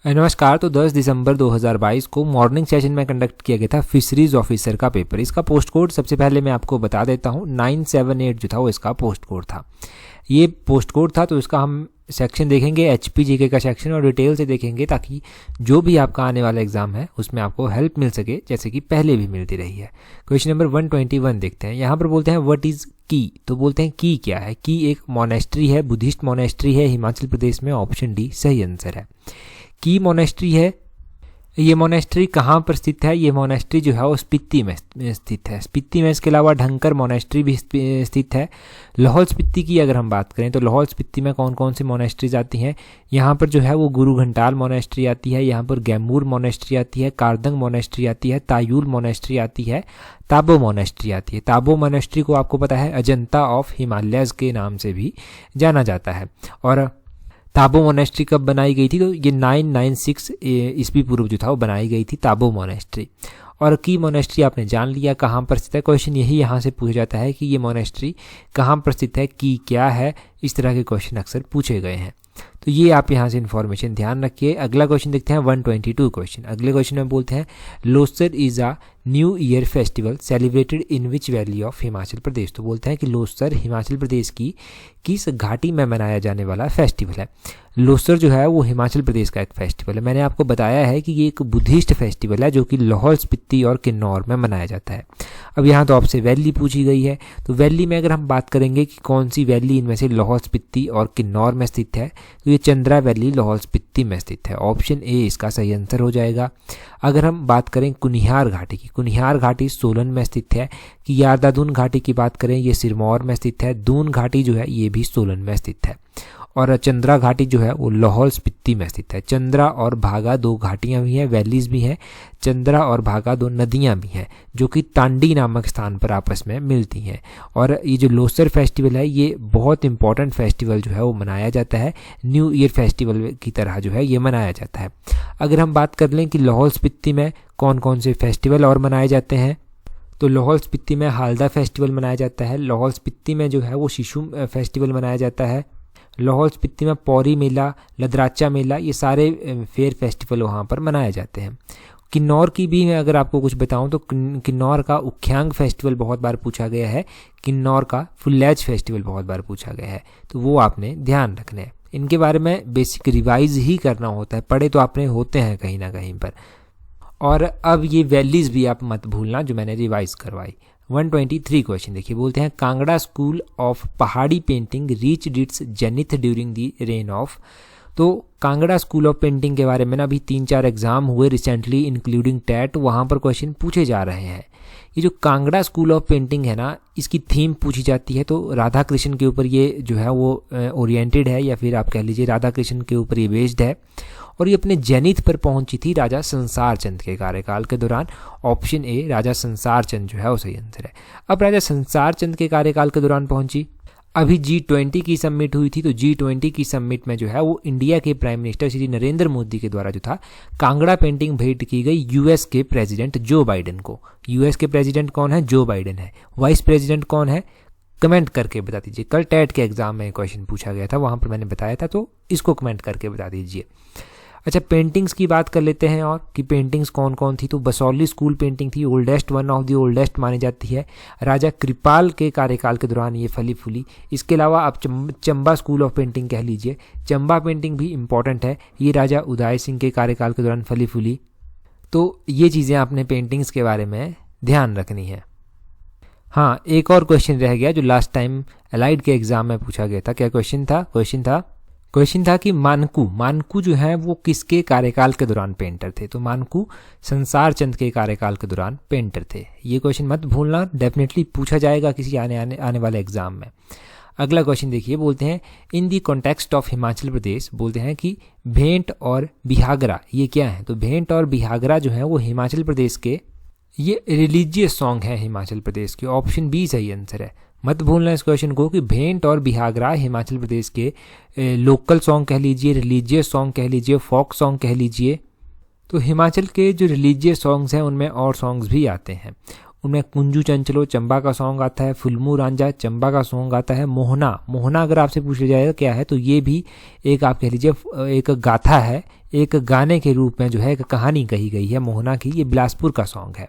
नमस्कार। तो 10 दिसंबर 2022 को मॉर्निंग सेशन में कंडक्ट किया गया था फिशरीज ऑफिसर का पेपर। इसका पोस्ट कोड सबसे पहले मैं आपको बता देता हूँ, 978 जो था वो इसका पोस्ट कोड था। ये पोस्ट कोड था तो इसका हम सेक्शन देखेंगे HPGK का सेक्शन और डिटेल से देखेंगे ताकि जो भी आपका आने वाला एग्जाम है उसमें आपको हेल्प मिल सके, जैसे कि पहले भी मिलती रही है। क्वेश्चन नंबर 121 देखते हैं। यहाँ पर बोलते हैं व्हाट इज की, तो बोलते हैं की क्या है। की एक मोनेस्ट्री है, बुद्धिस्ट मोनेस्ट्री है हिमाचल प्रदेश में। ऑप्शन डी सही आंसर है। की मोनेस्ट्री है। ये मोनेस्ट्री कहाँ पर स्थित है? ये मोनेस्ट्री जो है वो स्पीति में स्थित है। स्पीति में इसके अलावा ढंकर मोनेस्ट्री भी स्थित है। लाहौल स्पीति की अगर हम बात करें तो लाहौल स्पीति में कौन कौन सी मोनेस्ट्रीज आती हैं? यहाँ पर जो है वो गुरु घंटाल मोनेस्ट्री आती है, यहाँ पर गैमूर मोनेस्ट्री आती है, कारदंग मोनेस्ट्री आती है, तायूल मोनेस्ट्री आती है, ताबो मोनेस्ट्री आती है। ताबो मोनेस्ट्री को आपको पता है अजंता ऑफ हिमालयज के नाम से भी जाना जाता है। और ताबो मोनेस्ट्री कब बनाई गई थी? तो ये 996 ईस्वी पूर्व जो था वो बनाई गई थी ताबो मोनेस्ट्री। और की मोनेस्ट्री आपने जान लिया कहाँ पर स्थित है। क्वेश्चन यही यहाँ से पूछा जाता है कि ये मोनेस्ट्री कहाँ पर स्थित है, की क्या है। इस तरह के क्वेश्चन अक्सर पूछे गए हैं, तो ये आप यहाँ से इन्फॉर्मेशन ध्यान रखिए। अगला क्वेश्चन देखते हैं 122 क्वेश्चन। अगले क्वेश्चन में बोलते हैं Losar is a new year festival celebrated in which valley of Himachal Pradesh. तो बोलते हैं कि लोसर हिमाचल प्रदेश की किस घाटी में मनाया जाने वाला फेस्टिवल है। लोसर जो है वो हिमाचल प्रदेश का एक फेस्टिवल है। मैंने आपको बताया है कि ये एक बुद्धिस्ट फेस्टिवल है जो कि लाहौल स्पीति और किन्नौर में मनाया जाता है। अब यहाँ तो आपसे वैली पूछी गई है, तो वैली में अगर हम बात करेंगे कि कौन सी वैली इनमें से लाहौल स्पीति और किन्नौर में स्थित है, तो ये चंद्रा वैली लाहौल स्पीति में स्थित है। ऑप्शन ए इसका सही आंसर हो जाएगा। अगर हम बात करें कुनिहार घाटी की, कुनिहार घाटी सोलन में स्थित है। कि यारदादून घाटी की बात करें ये सिरमौर में स्थित है। दून घाटी जो है ये भी सोलन में स्थित है। और चंद्रा घाटी जो है वो लाहौल स्पीति में स्थित है। चंद्रा और भागा दो घाटियां भी हैं, वैलीज भी हैं। चंद्रा और भागा दो नदियां भी हैं जो कि तांडी नामक स्थान पर आपस में मिलती हैं। और ये जो लोसर फेस्टिवल है ये बहुत इंपॉर्टेंट फेस्टिवल जो है वो मनाया जाता है, न्यू ईयर फेस्टिवल की तरह जो है ये मनाया जाता है। अगर हम बात कर लें कि लाहौल स्पीति में कौन कौन से फेस्टिवल और मनाए जाते हैं, तो लाहौल स्पीति में हालदा फेस्टिवल मनाया जाता है। लाहौल स्पीति में जो है वो शिशु फेस्टिवल मनाया जाता है। लाहौल स्पीति में पौरी मेला, लदराचा मेला, ये सारे फेयर फेस्टिवल वहाँ पर मनाए जाते हैं। किन्नौर की भी मैं अगर आपको कुछ बताऊं तो किन्नौर का उख्यांग फेस्टिवल बहुत बार पूछा गया है। किन्नौर का फुल्लैज फेस्टिवल बहुत बार पूछा गया है, तो वो आपने ध्यान रखना है। इनके बारे में बेसिक रिवाइज ही करना होता है, पढ़े तो आपने होते हैं कहीं ना कहीं पर। और अब ये वैलीज भी आप मत भूलना जो मैंने रिवाइज करवाई। 123 क्वेश्चन देखिए। बोलते हैं कांगड़ा स्कूल ऑफ पहाड़ी painting reached it's zenith during the rain of. तो कांगड़ा स्कूल ऑफ पेंटिंग के बारे में ना अभी 3-4 एग्जाम हुए रिसेंटली इंक्लूडिंग टेट, वहाँ पर क्वेश्चन पूछे जा रहे हैं। ये जो कांगड़ा स्कूल ऑफ पेंटिंग है ना, इसकी थीम पूछी जाती है तो राधा कृष्ण के ऊपर ये जो है वो ओरिएंटेड है, या फिर आप कह लीजिए राधा कृष्ण के ऊपर ये बेस्ड है। और ये अपने जेनिथ पर पहुंची थी राजा संसार चंद के कार्यकाल के दौरान। ऑप्शन ए राजा संसार चंद जो है वो सही आंसर है। अब राजा संसार चंद के कार्यकाल के दौरान पहुंची। अभी G20 की समिट हुई थी, तो G20 की समिट में जो है वो इंडिया के प्राइम मिनिस्टर श्री नरेंद्र मोदी के द्वारा जो था कांगड़ा पेंटिंग भेंट की गई यूएस के प्रेसिडेंट जो बाइडेन को। यूएस के प्रेसिडेंट कौन है? जो बाइडेन है। वाइस प्रेसिडेंट कौन है? कमेंट करके बता दीजिए। कल टेट के एग्जाम में क्वेश्चन पूछा गया था, वहां पर मैंने बताया था, तो इसको कमेंट करके बता दीजिए। अच्छा, पेंटिंग्स की बात कर लेते हैं और कि पेंटिंग्स कौन कौन थी। तो बसौली स्कूल पेंटिंग थी, oldest, one of the oldest मानी जाती है। राजा कृपाल के कार्यकाल के दौरान ये फली फूली। इसके अलावा आप चंबा स्कूल ऑफ पेंटिंग कह लीजिए, चंबा पेंटिंग भी इंपॉर्टेंट है, ये राजा उदय सिंह के कार्यकाल के दौरान फली फूली। तो ये चीज़ें आपने पेंटिंग्स के बारे में ध्यान रखनी है। हाँ, एक और क्वेश्चन रह गया जो लास्ट टाइम एलाइड के एग्जाम में पूछा गया था। क्या क्वेश्चन था? क्वेश्चन था कि मानकू जो है वो किसके कार्यकाल के दौरान पेंटर थे। तो मानकू संसार चंद के कार्यकाल के दौरान पेंटर थे। ये क्वेश्चन मत भूलना, डेफिनेटली पूछा जाएगा किसी आने वाले एग्जाम में। अगला क्वेश्चन देखिए। बोलते हैं इन दी कॉन्टेक्स्ट ऑफ हिमाचल प्रदेश, बोलते हैं कि भेंट और बिहागरा ये क्या है। तो भेंट और बिहागरा जो है वो हिमाचल प्रदेश के ये रिलीजियस सॉन्ग है हिमाचल प्रदेश के। ऑप्शन बी सही आंसर है। मत भूलना इस क्वेश्चन को कि भेंट और बिहागरा हिमाचल प्रदेश के लोकल सॉन्ग कह लीजिए, रिलीजियस सॉन्ग कह लीजिए, फोक सॉन्ग कह लीजिए। तो हिमाचल के जो रिलीजियस सॉन्ग्स हैं उनमें और सॉन्ग्स भी आते हैं। उनमें कुंजू चंचलो चंबा का सॉन्ग आता है, फुलमू रांझा चंबा का सॉन्ग आता है, मोहना अगर आपसे पूछ लिया जाएगा क्या है तो ये भी एक आप कह लीजिए एक गाथा है, एक गाने के रूप में जो है एक कहानी कही गई है मोहना की। ये बिलासपुर का सॉन्ग है।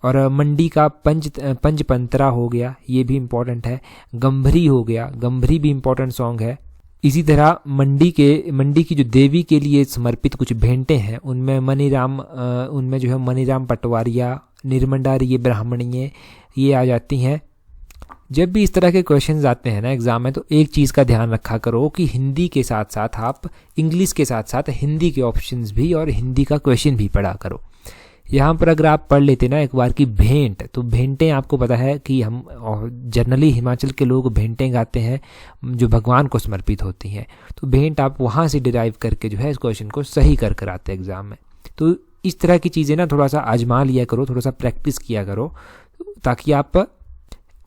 और मंडी का पंचपंतरा हो गया, ये भी इम्पोर्टेंट है। गंभरी हो गया, गंभरी भी इम्पोर्टेंट सॉन्ग है। इसी तरह मंडी की जो देवी के लिए समर्पित कुछ भेंटें हैं उनमें उनमें जो है मनीराम पटवारिया, निर्मंडारी ब्राह्मणीय ये आ जाती हैं। जब भी इस तरह के क्वेश्चंस आते हैं ना एग्जाम में, तो एक चीज़ का ध्यान रखा करो कि हिंदी के साथ साथ आप इंग्लिश के साथ साथ हिंदी के ऑप्शंस भी और हिंदी का क्वेश्चन भी पढ़ा करो। यहाँ पर अगर आप पढ़ लेते ना एक बार की भेंट, तो भेंटें आपको पता है कि हम जनरली हिमाचल के लोग भेंटें गाते हैं जो भगवान को समर्पित होती हैं। तो भेंट आप वहाँ से डिराइव करके जो है इस क्वेश्चन को सही कर आते हैं एग्जाम में। तो इस तरह की चीज़ें ना थोड़ा सा आजमा लिया करो, थोड़ा सा प्रैक्टिस किया करो, ताकि आप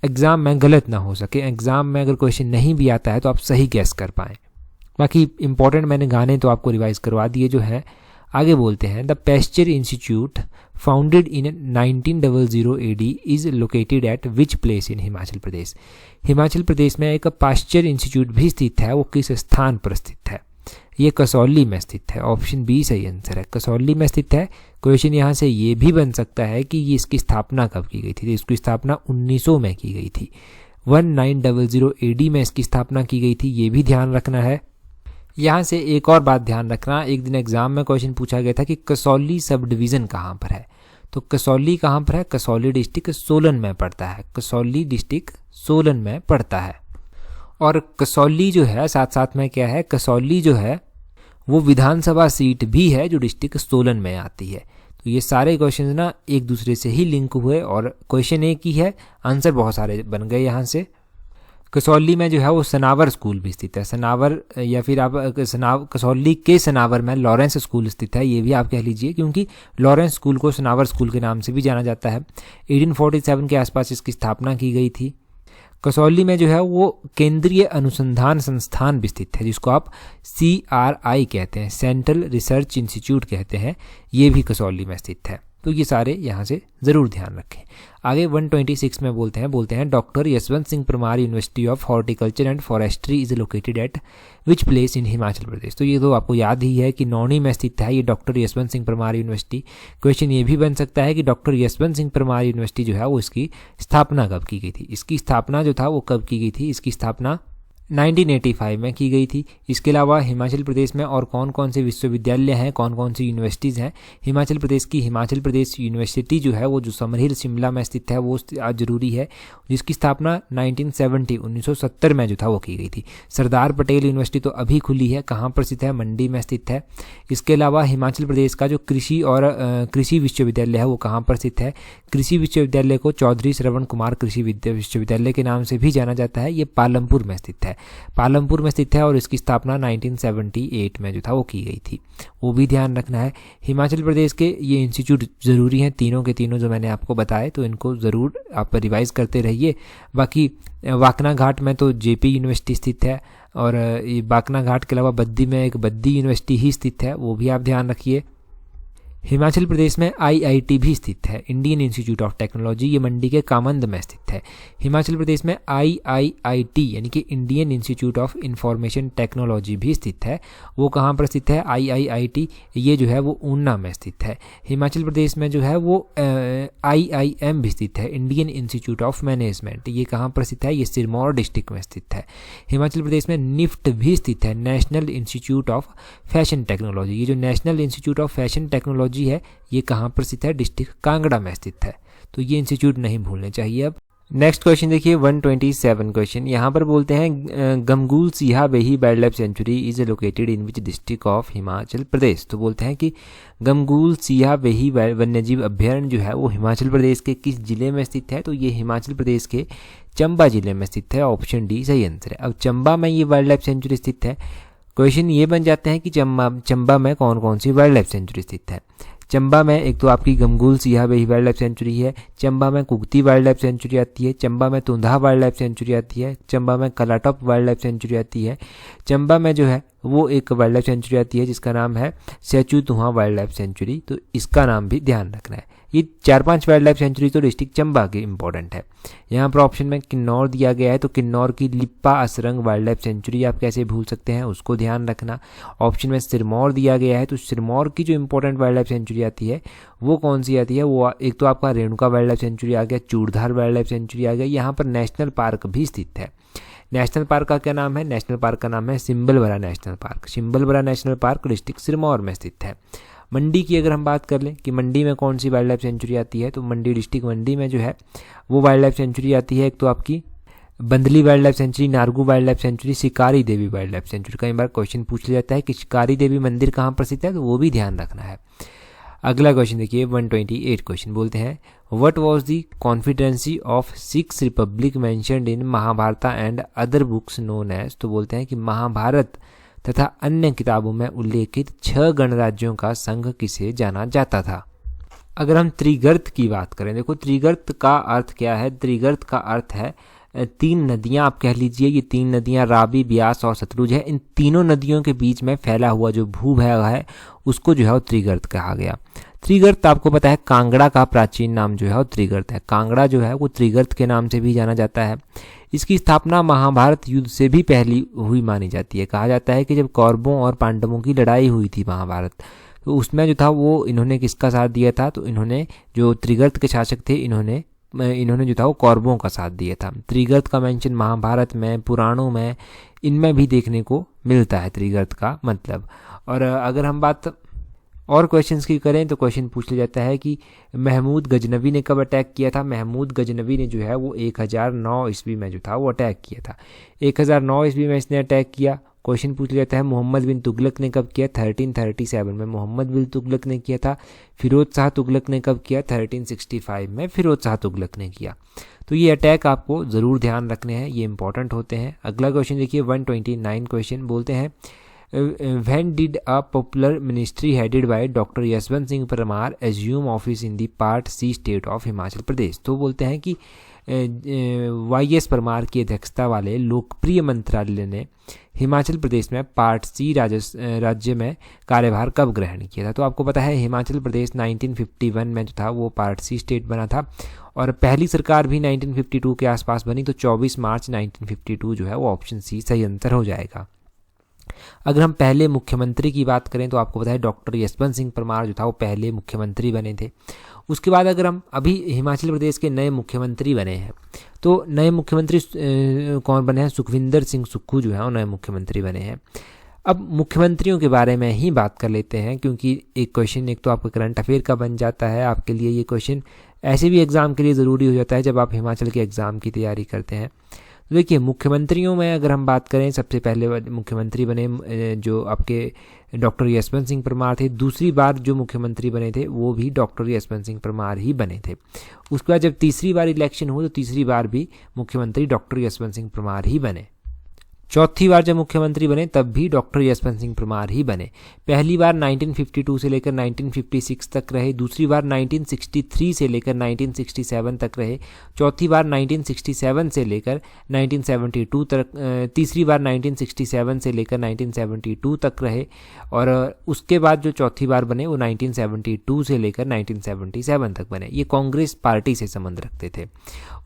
एग्ज़ाम में गलत ना हो सके। एग्ज़ाम में अगर क्वेश्चन नहीं भी आता है तो आप सही गैस कर पाएँ। बाकी इंपॉर्टेंट मैंने गाने तो आपको रिवाइज करवा दिए जो है। आगे बोलते हैं, the Pasteur Institute founded in 1900 AD is located at which place in Himachal Pradesh. Himachal Pradesh में एक पास्चर इंस्टीट्यूट भी स्थित है, वो किस स्थान पर स्थित है? ये कसौली में स्थित है। ऑप्शन बी सही आंसर है, कसौली में स्थित है। क्वेश्चन यहाँ से ये भी बन सकता है कि ये इसकी स्थापना कब की गई थी? तो इसकी स्थापना 1900 में की गई थी। 1900 AD में इसकी स्थापना की गई थी, ये भी ध्यान रखना है। यहाँ से एक और बात ध्यान रखना, एक दिन एग्जाम में क्वेश्चन पूछा गया था कि कसौली सब डिवीज़न कहाँ पर है? तो कसौली कहाँ पर है? कसौली डिस्ट्रिक्ट सोलन में पड़ता है। कसौली डिस्ट्रिक्ट सोलन में पड़ता है। और कसौली जो है साथ साथ में क्या है, कसौली जो है वो विधानसभा सीट भी है जो डिस्ट्रिक्ट सोलन में आती है। तो ये सारे क्वेश्चन ना एक दूसरे से ही लिंक हुए और क्वेश्चन एक ही है, आंसर बहुत सारे बन गए यहाँ से। कसौली में जो है वो सनावर स्कूल भी स्थित है। सनावर या फिर आप कसौली के सनावर में लॉरेंस स्कूल स्थित है, ये भी आप कह लीजिए, क्योंकि लॉरेंस स्कूल को सनावर स्कूल के नाम से भी जाना जाता है। 1847 के आसपास इसकी स्थापना की गई थी। कसौली में जो है वो केंद्रीय अनुसंधान संस्थान भी स्थित है, जिसको आप CRI कहते हैं, सेंट्रल रिसर्च इंस्टीट्यूट कहते हैं, ये भी कसौली में स्थित है। तो ये सारे यहाँ से ज़रूर ध्यान रखें। आगे 126 में बोलते हैं Doctor Yashwant Singh Parmar University of Horticulture and Forestry is located at which place in Himachal Pradesh. तो ये तो आपको याद ही है कि नौनी में स्थित है ये doctor Yashwant Singh Parmar university. Question ये भी बन सकता है कि डॉक्टर यशवंत सिंह परमार यूनिवर्सिटी जो है वो इसकी स्थापना कब की गई थी? इसकी स्थापना जो था वो कब की गई थी? इसकी स्थापना 1985 में की गई थी। इसके अलावा हिमाचल प्रदेश में और कौन कौन से विश्वविद्यालय हैं, कौन कौन सी यूनिवर्सिटीज़ हैं? हिमाचल प्रदेश की हिमाचल प्रदेश यूनिवर्सिटी जो है वो जो समरहिल शिमला में स्थित है वो जरूरी है, जिसकी स्थापना 1970 में जो था वो की गई थी। सरदार पटेल यूनिवर्सिटी तो अभी खुली है, कहाँ पर स्थित है? मंडी में स्थित है। इसके अलावा हिमाचल प्रदेश का जो कृषि और कृषि विश्वविद्यालय है वो कहाँ पर स्थित है? कृषि विश्वविद्यालय को चौधरी श्रवण कुमार कृषि विश्वविद्यालय के नाम से भी जाना जाता है। ये पालमपुर में स्थित है, पालमपुर में स्थित है और इसकी स्थापना 1978 में जो था वो की गई थी, वो भी ध्यान रखना है। हिमाचल प्रदेश के ये इंस्टीट्यूट ज़रूरी हैं, तीनों के तीनों जो मैंने आपको बताए, तो इनको ज़रूर आप रिवाइज करते रहिए। बाकी वाकना घाट में तो JP यूनिवर्सिटी स्थित है और ये वाकना घाट के अलावा बद्दी में एक बद्दी यूनिवर्सिटी ही स्थित है, वो भी आप ध्यान रखिए। हिमाचल प्रदेश में IIT भी स्थित है, इंडियन इंस्टीट्यूट ऑफ टेक्नोलॉजी, ये मंडी के कामंद में स्थित है। हिमाचल प्रदेश में IIIT यानी कि Indian institute of information technology भी स्थित है, वो कहाँ पर स्थित है? IIIT ये जो है वो ऊना में स्थित है। हिमाचल प्रदेश में जो है वो IIM भी स्थित है, इंडियन इंस्टीट्यूट ऑफ मैनेजमेंट, ये कहाँ पर स्थित है? ये सिरमौर डिस्ट्रिक्ट में स्थित है। हिमाचल प्रदेश में निफ्ट भी स्थित है, national institute of fashion technology, ये जो national institute of fashion technology है ये कहाँ पर स्थित है? डिस्ट्रिक्ट कांगड़ा में स्थित है। तो ये इंस्टीट्यूट नहीं भूलने चाहिए। अब नेक्स्ट क्वेश्चन देखिए 127 क्वेश्चन, यहाँ पर बोलते हैं Gamgul Siyabehi Wildlife Sanctuary is located in which district of Himachal Pradesh. तो बोलते हैं कि गमगूल सिहा बेही वन्यजीव अभ्यारण्य जो है वो हिमाचल प्रदेश के किस जिले में स्थित है? तो ये हिमाचल प्रदेश के चंबा जिले में स्थित है। ऑप्शन डी सही आंसर है। अब चंबा में ये वाइल्ड लाइफ सेंचुरी स्थित है। क्वेश्चन ये बन जाते हैं कि चंबा में कौन कौन सी वाइल्ड लाइफ सेंचुरी स्थित है? चंबा में एक तो आपकी गमगुल सिया बेही वाइल्ड लाइफ सेंचुरी है, चंबा में कुगती वाइल्ड लाइफ सेंचुरी आती है, चंबा में तुंधा वाइल्ड लाइफ सेंचुरी आती है, चंबा में कलाटॉप वाइल्ड लाइफ सेंचुरी आती है, चंबा में जो है वो एक वाइल्ड लाइफ सेंचुरी आती है जिसका नाम है सेचू-तुहा वाइल्ड लाइफ सेंचुरी, तो इसका नाम भी ध्यान रखना है। ये 4-5 वाइल्ड लाइफ सेंचुरी तो डिस्ट्रिक्ट चंबा के इंपॉर्टेंट है। यहाँ पर ऑप्शन में किन्नौर दिया गया है, तो किन्नौर की लिप्पा असरंग वाइल्ड लाइफ सेंचुरी आप कैसे भूल सकते हैं, उसको ध्यान रखना। ऑप्शन में सिरमौर दिया गया है, तो सिरमौर की जो इंपॉर्टेंट वाइल्ड लाइफ सेंचुरी आती है वो कौन सी आती है, वो एक तो आपका रेणुका वाइल्ड लाइफ सेंचुरी आ गया, चूड़धार वाइल्ड लाइफ सेंचुरी आ गया। यहाँ पर नेशनल पार्क भी स्थित है। नेशनल पार्क का क्या नाम है, नेशनल पार्क का नाम है Simbalbara National Park. Simbalbara National Park district Sirmaur में स्थित है। मंडी की अगर हम बात कर लें कि मंडी में कौन सी वाइल्ड लाइफ सेंचुरी आती है, तो मंडी डिस्ट्रिक्ट मंडी में जो है वो वाइल्ड लाइफ सेंचुरी आती है, एक तो आपकी Bandli Wildlife Sanctuary, Nargu Wildlife Sanctuary, Shikari Devi wild life sanctuary. कई बार क्वेश्चन पूछ लिया जाता है कि शिकारी देवी मंदिर कहाँ प्रसिद्ध है, तो वो भी ध्यान रखना है। अगला क्वेश्चन देखिए 128 क्वेश्चन बोलते हैं what was the confederacy of six republic mentioned in Mahabharata and other books known as, तो बोलते हैं कि महाभारत तथा अन्य किताबों में उल्लेखित 6 गणराज्यों का संघ किसे जाना जाता था। अगर हम त्रिगर्त की बात करें, देखो त्रिगर्त का अर्थ क्या है, त्रिगर्त का अर्थ है 3 नदियां आप कह लीजिए, ये 3 नदियां रावी, ब्यास और सतलुज है। इन तीनों नदियों के बीच में फैला हुआ जो भूभाग है उसको जो है वो त्रिगर्त कहा गया। त्रिगर्त आपको पता है कांगड़ा का प्राचीन नाम जो है वो त्रिगर्त है। कांगड़ा जो है वो त्रिगर्त के नाम से भी जाना जाता है। इसकी स्थापना महाभारत युद्ध से भी पहले हुई मानी जाती है। कहा जाता है कि जब कौरवों और पांडवों की लड़ाई हुई थी महाभारत, तो उसमें जो था वो इन्होंने किसका साथ दिया था, तो इन्होंने जो त्रिगर्त के शासक थे इन्होंने जो था वो कौरवों का साथ दिया था। त्रिगर्त का मेंशन महाभारत में, पुराणों में, इनमें भी देखने को मिलता है त्रिगर्त का मतलब। और अगर हम बात और क्वेश्चंस की करें तो क्वेश्चन पूछ लिया जाता है कि महमूद गजनवी ने कब अटैक किया था। महमूद गजनवी ने जो है वो 1009 ईस्वी में जो था वो अटैक किया था। 1009 ईस्वी में इसने अटैक किया। क्वेश्चन पूछ लिया जाता है मोहम्मद बिन तुगलक ने कब किया, 1337 में मोहम्मद बिन तुगलक ने किया था। फिरोज शाह तुगलक ने कब किया, 1365 में फिरोज शाह तुगलक ने किया। तो ये अटैक आपको ज़रूर ध्यान रखने हैं, ये इंपॉर्टेंट होते हैं। अगला क्वेश्चन देखिए 129 क्वेश्चन बोलते हैं when did a popular ministry headed by Doctor Yashwant Singh Parmar assume office in the part C state of Himachal Pradesh. तो बोलते हैं कि YS परमार की अध्यक्षता वाले लोकप्रिय मंत्रालय ने हिमाचल प्रदेश में पार्ट सी राज्य में कार्यभार कब ग्रहण किया था। तो आपको पता है हिमाचल प्रदेश 1951 में जो था वो पार्ट सी स्टेट बना था और पहली सरकार भी 1952 के आसपास बनी। तो 24 मार्च 1952 जो है वो ऑप्शन सी सही आंसर हो जाएगा। अगर हम पहले मुख्यमंत्री की बात करें तो आपको पता है डॉक्टर यशवंत सिंह परमार जो था वो पहले मुख्यमंत्री बने थे। उसके बाद अगर हम अभी हिमाचल प्रदेश के नए मुख्यमंत्री बने हैं तो नए मुख्यमंत्री कौन बने हैं, सुखविंदर सिंह सुक्खू जो है वो नए मुख्यमंत्री बने हैं। अब मुख्यमंत्रियों के बारे में ही बात कर लेते हैं क्योंकि एक क्वेश्चन एक तो आपका करंट अफेयर का बन जाता है आपके लिए। ये क्वेश्चन ऐसे भी एग्ज़ाम के लिए ज़रूरी हो जाता है जब आप हिमाचल के एग्ज़ाम की तैयारी करते हैं। तो देखिए मुख्यमंत्रियों में अगर हम बात करें सबसे पहले मुख्यमंत्री बने जो आपके डॉक्टर यशवंत सिंह परमार थे। दूसरी बार जो मुख्यमंत्री बने थे वो भी डॉक्टर यशवंत सिंह परमार ही बने थे। उसके बाद जब तीसरी बार इलेक्शन हुआ तो तीसरी बार भी मुख्यमंत्री डॉक्टर यशवंत सिंह परमार ही बने। चौथी बार जब मुख्यमंत्री बने तब भी डॉक्टर यशवंत सिंह परमार ही बने। पहली बार 1952 से लेकर 1956 तक रहे, दूसरी बार 1963 से लेकर 1967 तक रहे, चौथी बार 1967 से लेकर 1972 तक, तीसरी बार 1967 से लेकर 1972 तक रहे और उसके बाद जो चौथी बार बने वो 1972 से लेकर 1977 तक बने। ये कांग्रेस पार्टी से संबंध रखते थे।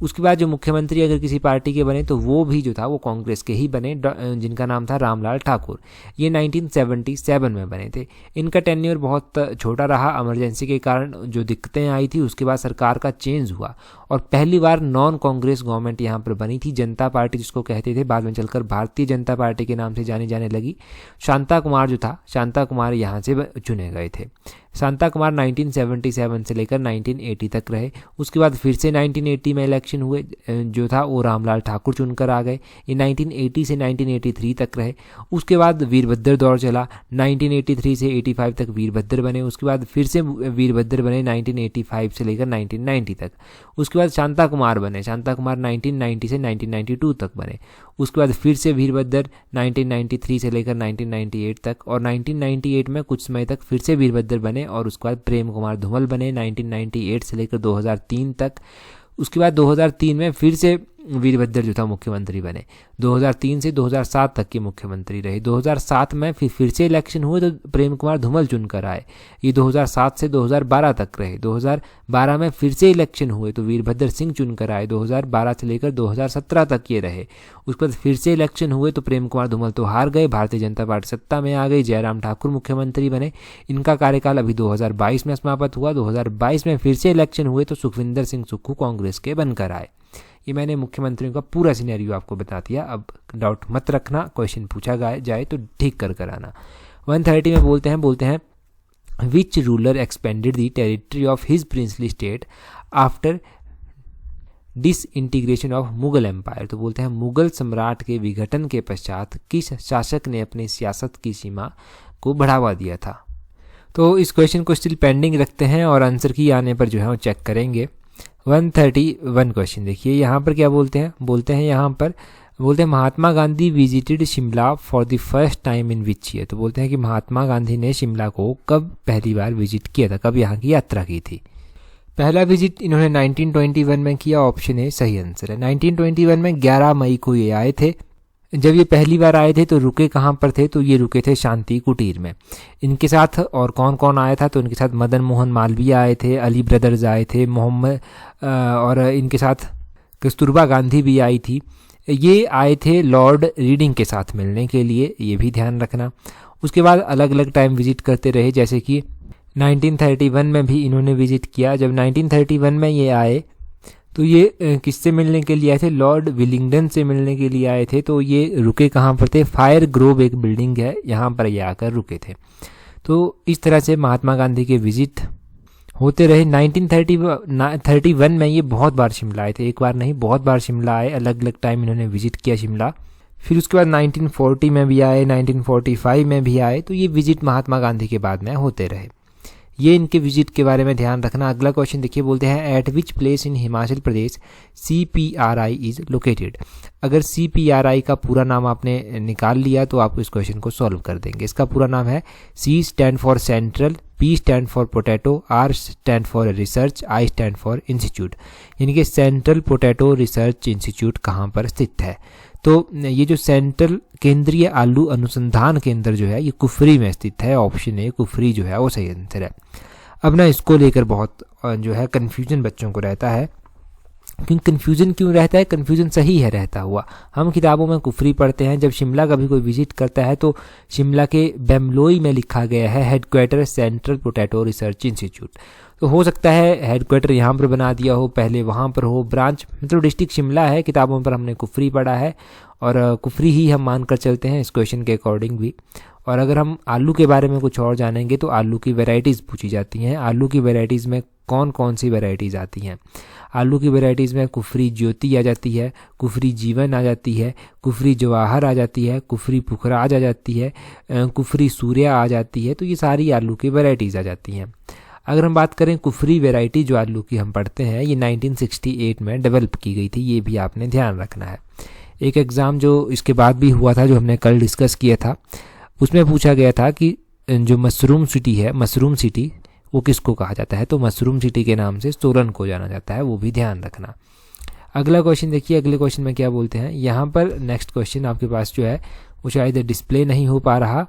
उसके बाद जो मुख्यमंत्री अगर किसी पार्टी के बने तो वो भी जो था वो कांग्रेस के ही बने, जिनका नाम था रामलाल ठाकुर। ये 1977 में बने थे। इनका टेन्योर बहुत छोटा रहा, इमरजेंसी के कारण जो दिक्कतें आई थी उसके बाद सरकार का चेंज हुआ और पहली बार नॉन कांग्रेस गवर्नमेंट यहाँ पर बनी थी। जनता पार्टी जिसको कहते थे बाद में चलकर भारतीय जनता पार्टी के नाम से जाने जाने लगी। शांता कुमार जो था, शांता कुमार यहाँ से चुने गए थे। शांता कुमार 1977 से लेकर 1980 तक रहे। उसके बाद फिर से 1980 में इलेक्शन हुए, जो था वो रामलाल ठाकुर चुनकर आ गए। ये 1980 से 1983 तक रहे। उसके बाद वीरभद्र दौर चला, 1983 से 85 तक वीरभद्र बने। उसके बाद फिर से वीरभद्र बने 1985 से लेकर 1990 तक। उसके बाद शांता कुमार बने, शांता कुमार 1990 से 1992 तक बने। उसके बाद फिर से वीरभद्र 1993 से लेकर 1998 तक, और 1998 में कुछ समय तक फिर से वीरभद्र बने, और उसके बाद प्रेम कुमार धूमल बने 1998 से लेकर 2003 तक। उसके बाद 2003 में फिर से वीरभद्र जो था मुख्यमंत्री बने, 2003 से 2007 तक के मुख्यमंत्री रहे। 2007 में फिर से इलेक्शन हुए तो प्रेम कुमार धूमल चुनकर आए, ये 2007 से 2012 तक रहे। 2012 में फिर से इलेक्शन हुए तो वीरभद्र सिंह चुनकर आए, 2012 से लेकर 2017 तक ये रहे। उसके बाद फिर से इलेक्शन हुए तो प्रेम कुमार धूमल तो हार गए, भारतीय जनता पार्टी सत्ता में आ गई, जयराम ठाकुर मुख्यमंत्री बने। इनका कार्यकाल अभी 2022 में समाप्त हुआ। 2022 में फिर से इलेक्शन हुए तो सुखविंदर सिंह सुक्खू कांग्रेस के बनकर आए। ये मैंने मुख्यमंत्रियों का पूरा सिनेरियो आपको बता दिया। अब डाउट मत रखना, क्वेश्चन पूछा जाए तो ठीक कर आना। 130 में बोलते हैं which ruler expanded the territory of his princely state after disintegration of Mughal empire. तो बोलते हैं मुगल सम्राट के विघटन के पश्चात किस शासक ने अपनी सियासत की सीमा को बढ़ावा दिया था। तो इस क्वेश्चन को स्टिल पेंडिंग रखते हैं और आंसर की आने पर जो है वो चेक करेंगे। 131 क्वेश्चन देखिए, यहाँ पर क्या बोलते हैं यहाँ पर बोलते हैं Mahatma Gandhi visited Shimla for the first time in which year. तो बोलते हैं कि महात्मा गांधी ने शिमला को कब पहली बार विजिट किया था, कब यहाँ की यात्रा की थी। पहला विजिट इन्होंने 1921 में किया, ऑप्शन ए सही आंसर है। 1921 में 11 मई को ये आए थे। जब ये पहली बार आए थे तो रुके कहाँ पर थे, तो ये रुके थे शांति कुटीर में। इनके साथ और कौन कौन आया था, तो इनके साथ मदन मोहन मालवीय आए थे, अली ब्रदर्स आए थे, मोहम्मद और इनके साथ कस्तूरबा गांधी भी आई थी। ये आए थे लॉर्ड रीडिंग के साथ मिलने के लिए, ये भी ध्यान रखना। उसके बाद अलग अलग टाइम विजिट करते रहे, जैसे कि 1931 में भी इन्होंने विजिट किया। जब 1931 में ये आए तो ये किससे मिलने के लिए आए थे, लॉर्ड विलिंगडन से मिलने के लिए आए थे। तो ये रुके कहाँ पर थे, फायर ग्रोव एक बिल्डिंग है, यहाँ पर ये आकर रुके थे। तो इस तरह से महात्मा गांधी के विजिट होते रहे। 1931 में ये बहुत बार शिमला आए थे, एक बार नहीं बहुत बार शिमला आए, अलग अलग टाइम इन्होंने विजिट किया शिमला। फिर उसके बाद 1940 में भी आए, 1945 में भी आए। तो ये विजिट महात्मा गांधी के बाद में होते रहे। ये इनके विजिट के बारे में ध्यान रखना। अगला क्वेश्चन देखिए, बोलते हैं eight which place in Himachal Pradesh CPRI is located. अगर CPRI का पूरा नाम आपने निकाल लिया तो आप इस क्वेश्चन को सॉल्व कर देंगे। इसका पूरा नाम है C stand for central, P stand for potato, R stand for research, I stand for institute. यानी कि सेंट्रल पोटैटो रिसर्च इंस्टीट्यूट कहाँ पर स्थित है। तो ये जो सेंट्रल केंद्रीय आलू अनुसंधान केंद्र जो है ये कुफरी में स्थित है, ऑप्शन ए कुफरी जो है वो सही आंसर है। अब ना इसको लेकर बहुत जो है कन्फ्यूजन बच्चों को रहता है। क्यों कन्फ्यूजन क्यों रहता है, कन्फ्यूजन सही है रहता हुआ। हम किताबों में कुफरी पढ़ते हैं, जब शिमला कभी कोई विजिट करता है तो शिमला के बेमलोई में लिखा गया है headquarter central potato research institute. तो हो सकता है हेडक्वार्टर यहाँ पर बना दिया हो, पहले वहाँ पर हो, ब्रांच मतलब डिस्ट्रिक्ट शिमला है, किताबों पर हमने कुफरी पढ़ा है और कुफरी ही हम मानकर चलते हैं इस क्वेश्चन के अकॉर्डिंग भी। और अगर हम आलू के बारे में कुछ और जानेंगे तो आलू की वैरायटीज़ पूछी जाती हैं। आलू की वैरायटीज़ में कौन कौन सी वैरायटीज़ आती हैं, आलू की वैरायटीज़ में कुफरी ज्योति आ जाती है, कुफरी जीवन आ जाती है, कुफरी जवाहर आ जाती है, कुफरी पुखराज आ जाती है, कुफरी सूर्या आ जाती है। तो ये सारी आलू की वैरायटीज़ आ जाती हैं। अगर हम बात करें कुफरी वैरायटी जो आलू की हम पढ़ते हैं, ये 1968 में डेवलप की गई थी, ये भी आपने ध्यान रखना है। एक एग्ज़ाम जो इसके बाद भी हुआ था, जो हमने कल डिस्कस किया था, उसमें पूछा गया था कि जो मशरूम सिटी है, मशरूम सिटी वो किसको कहा जाता है। तो मशरूम सिटी के नाम से सोलन को जाना जाता है, वो भी ध्यान रखना। अगला क्वेश्चन देखिए, अगले क्वेश्चन में क्या बोलते हैं। यहाँ पर नेक्स्ट क्वेश्चन आपके पास जो है वो शायद डिस्प्ले नहीं हो पा रहा,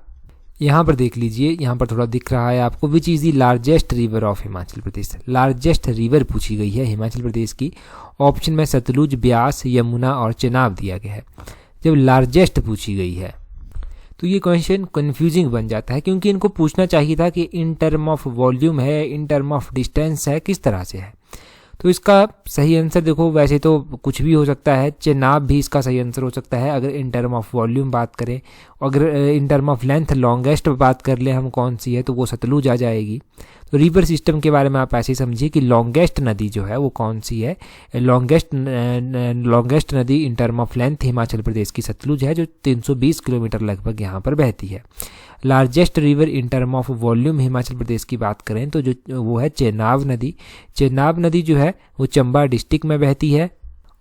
यहाँ पर देख लीजिए, यहाँ पर थोड़ा दिख रहा है आपको। Which is the largest river of Himachal Pradesh. Largest river पूछी गई है हिमाचल प्रदेश की। ऑप्शन में सतलुज, ब्यास, यमुना और चेनाब दिया गया है। जब लार्जेस्ट पूछी गई है तो ये क्वेश्चन कन्फ्यूजिंग बन जाता है, क्योंकि इनको पूछना चाहिए था कि इन टर्म ऑफ वॉल्यूम है, इन टर्म ऑफ डिस्टेंस है, किस तरह से है। तो इसका सही आंसर देखो, वैसे तो कुछ भी हो सकता है, चेनाब भी इसका सही आंसर हो सकता है अगर इन टर्म ऑफ वॉल्यूम बात करें, अगर इन टर्म ऑफ लेंथ लॉन्गेस्ट बात कर ले हम कौन सी है तो वो सतलुज आ जाएगी। तो रिवर सिस्टम के बारे में आप ऐसे ही समझिए कि लॉन्गेस्ट नदी जो है वो कौन सी है, लॉन्गेस्ट नदी in term of length Himachal Pradesh की सतलुज है जो 320 किलोमीटर लगभग यहाँ पर बहती है। Largest river in term of volume Himachal Pradesh की बात करें तो जो वो है चेनाब नदी। चेनाब नदी जो है वो चंबा डिस्ट्रिक्ट में बहती है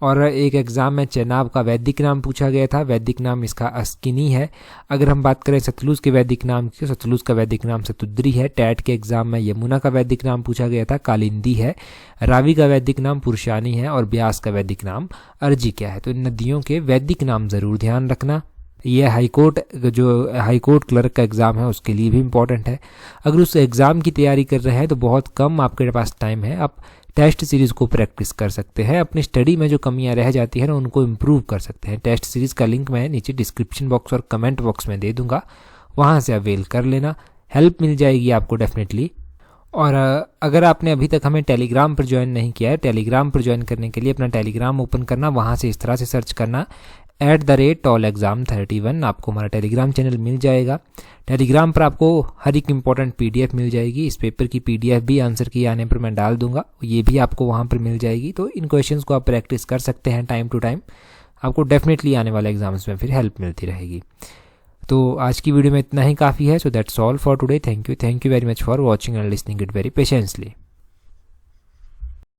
और एक एग्ज़ाम में चेनाब का वैदिक नाम पूछा गया था, वैदिक नाम इसका अस्किनी है। अगर हम बात करें सतलुज के वैदिक नाम की, सतलुज का वैदिक नाम सतुद्री है। टैट के एग्ज़ाम में यमुना का वैदिक नाम पूछा गया था, कालिंदी है। रावी का वैदिक नाम पुरुषानी है और ब्यास का वैदिक नाम अर्जिक्या है। तो इन नदियों के वैदिक नाम ज़रूर ध्यान रखना। यह हाईकोर्ट क्लर्क का एग्ज़ाम है उसके लिए भी इम्पॉर्टेंट है। अगर उस एग्ज़ाम की तैयारी कर रहे हैं तो बहुत कम आपके पास टाइम है, आप टेस्ट सीरीज़ को प्रैक्टिस कर सकते हैं। अपनी स्टडी में जो कमियां रह जाती हैं ना उनको इम्प्रूव कर सकते हैं। टेस्ट सीरीज़ का लिंक मैं नीचे डिस्क्रिप्शन बॉक्स और कमेंट बॉक्स में दे दूंगा, वहां से अवेल कर लेना, हेल्प मिल जाएगी आपको डेफिनेटली। और अगर आपने अभी तक हमें टेलीग्राम पर ज्वाइन नहीं किया है, टेलीग्राम पर ज्वाइन करने के लिए अपना टेलीग्राम ओपन करना, वहाँ से इस तरह से सर्च करना @tallexam31, आपको हमारा टेलीग्राम चैनल मिल जाएगा। टेलीग्राम पर आपको हर एक इम्पॉर्टेंट PDF मिल जाएगी। इस पेपर की PDF भी आंसर की आने पर मैं डाल दूंगा, ये भी आपको वहाँ पर मिल जाएगी। तो इन क्वेश्चंस को आप प्रैक्टिस कर सकते हैं टाइम टू टाइम, आपको डेफिनेटली आने वाले एग्जाम्स में फिर हेल्प मिलती रहेगी। तो आज की वीडियो में इतना ही काफ़ी है। So that's all for today. Thank you very much for watching and listening it very patiently.